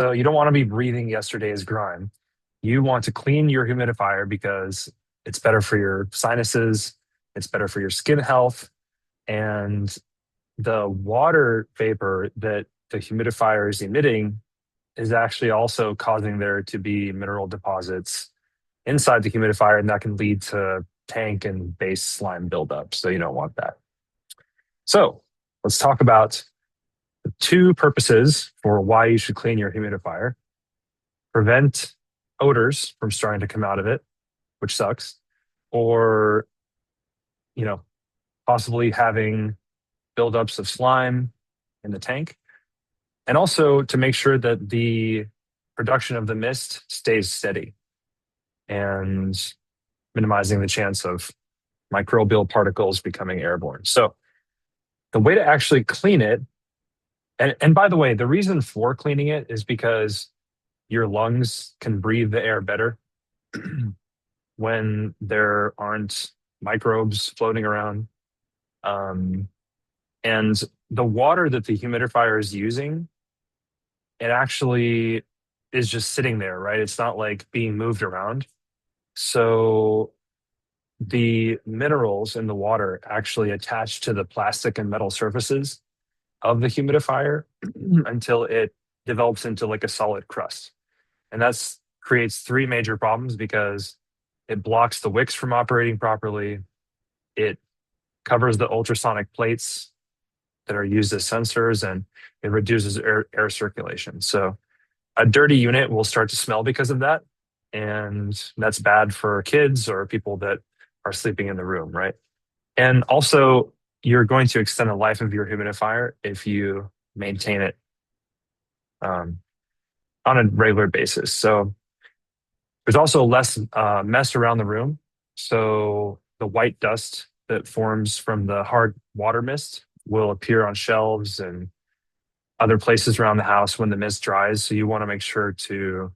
So you don't want to be breathing yesterday's grime. You want to clean your humidifier because it's better for your sinuses, it's better for your skin health, and the water vapor that the humidifier is emitting is actually also causing there to be mineral deposits inside the humidifier, and that can lead to tank and base slime buildup. So you don't want that. So let's talk about the two purposes for why you should clean your humidifier: prevent odors from starting to come out of it, which sucks, or, you know, possibly having buildups of slime in the tank, and also to make sure that the production of the mist stays steady and minimizing the chance of microbial particles becoming airborne. So the way to actually clean it, and by the way, the reason for cleaning it is because your lungs can breathe the air better when there aren't microbes floating around. Um, and the water that the humidifier is using, it actually is just sitting there, right? It's not like being moved around. So the minerals in the water actually attach to the plastic and metal surfaces of the humidifier until it develops into like a solid crust. And that's creates three major problems because it blocks the wicks from operating properly. It covers the ultrasonic plates that are used as sensors, and it reduces air circulation. So a dirty unit will start to smell because of that. And that's bad for kids or people that are sleeping in the room, right? And also, you're going to extend the life of your humidifier if you maintain it um, on a regular basis. So there's also less mess around the room. So the white dust that forms from the hard water mist will appear on shelves and other places around the house when the mist dries. So you want to make sure to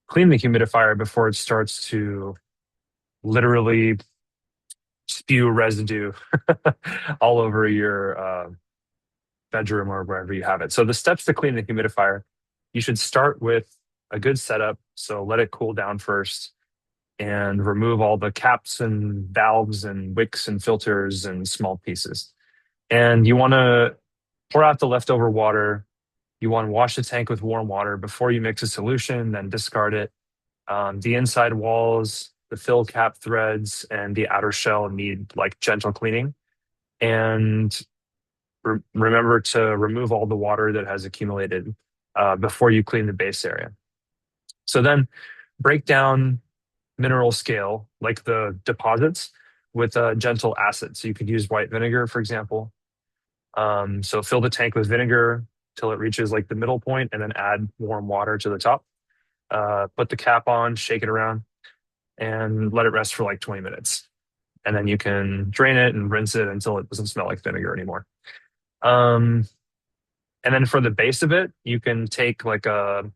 clean the humidifier before it starts to literally spew residue all over your bedroom or wherever you have it. So the steps to clean the humidifier, you should start with a good setup. So let it cool down first and remove all the caps and valves and wicks and filters and small pieces. And you want to pour out the leftover water. You want to wash the tank with warm water before you mix a solution, then discard it. The inside walls, the fill cap threads, and the outer shell need like gentle cleaning. And remember to remove all the water that has accumulated before you clean the base area. So then break down mineral scale, like the deposits, with a gentle acid. So you could use white vinegar, for example. So fill the tank with vinegar till it reaches like the middle point, and then add warm water to the top. Put the cap on, shake it around, and let it rest for like 20 minutes. And then you can drain it and rinse it until it doesn't smell like vinegar anymore. Um, and then for the base of it, you can take like a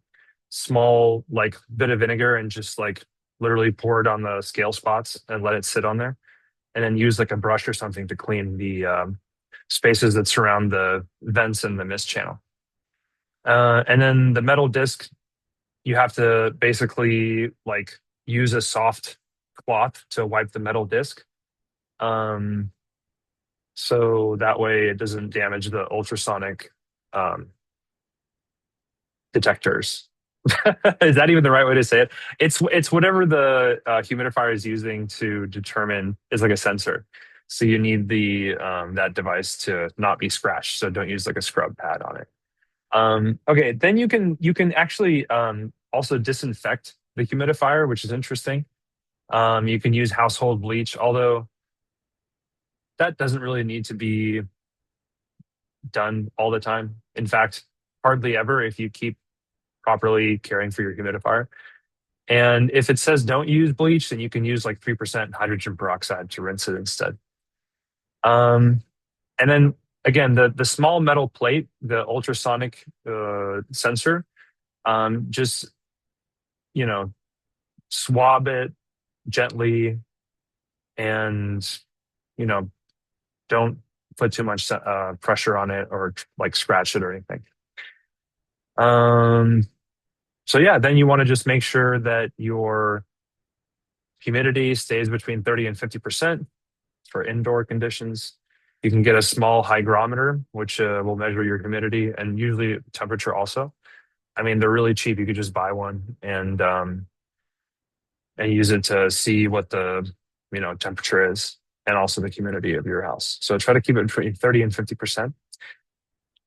small like bit of vinegar and just like literally pour it on the scale spots and let it sit on there. And then use like a brush or something to clean the spaces that surround the vents and the mist channel. And then the metal disc, you have to basically like use a soft cloth to wipe the metal disc. Um, so that way it doesn't damage the ultrasonic um, detectors. Is that even the right way to say it? It's whatever the humidifier is using to determine is like a sensor. So you need the that device to not be scratched. So don't use like a scrub pad on it. Okay, then you can actually also disinfect the humidifier, which is interesting. You can use household bleach, although that doesn't really need to be done all the time. In fact, hardly ever if you keep properly caring for your humidifier. And if it says don't use bleach, then you can use like 3% hydrogen peroxide to rinse it instead. Um, and then again, the small metal plate, the ultrasonic sensor, just you know swab it gently, and you know don't put too much pressure on it or like scratch it or anything. Um, So yeah, then you want to just make sure that your humidity stays between 30 and 50% for indoor conditions. You can get a small hygrometer, which will measure your humidity and usually temperature also. I mean, they're really cheap. You could just buy one and use it to see what the temperature is and also the humidity of your house. So try to keep it between 30 and 50%.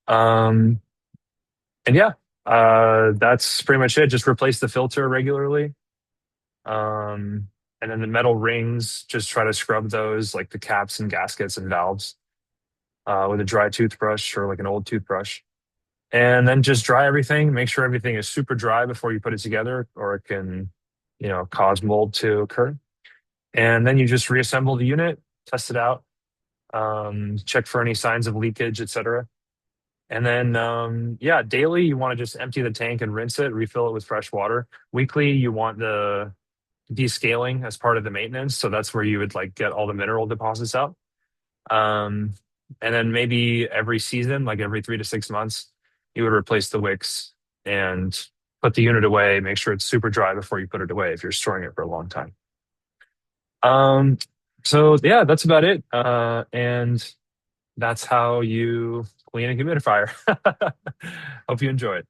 Um, and yeah, that's pretty much it. Just replace the filter regularly. Um, and then the metal rings, just try to scrub those, like the caps and gaskets and valves, with a dry toothbrush or like an old toothbrush. And then just dry everything. Make sure everything is super dry before you put it together, or it can, cause mold to occur. And then you just reassemble the unit, test it out, check for any signs of leakage, etc. And then, yeah, daily you want to just empty the tank and rinse it, refill it with fresh water. Weekly, you want the descaling as part of the maintenance. So that's where you would like get all the mineral deposits out. Um, and then maybe every season, like every 3 to 6 months, you would replace the wicks and put the unit away. Make sure it's super dry before you put it away if you're storing it for a long time. Um, so yeah, that's about it. And that's how you clean a humidifier. Hope you enjoy it.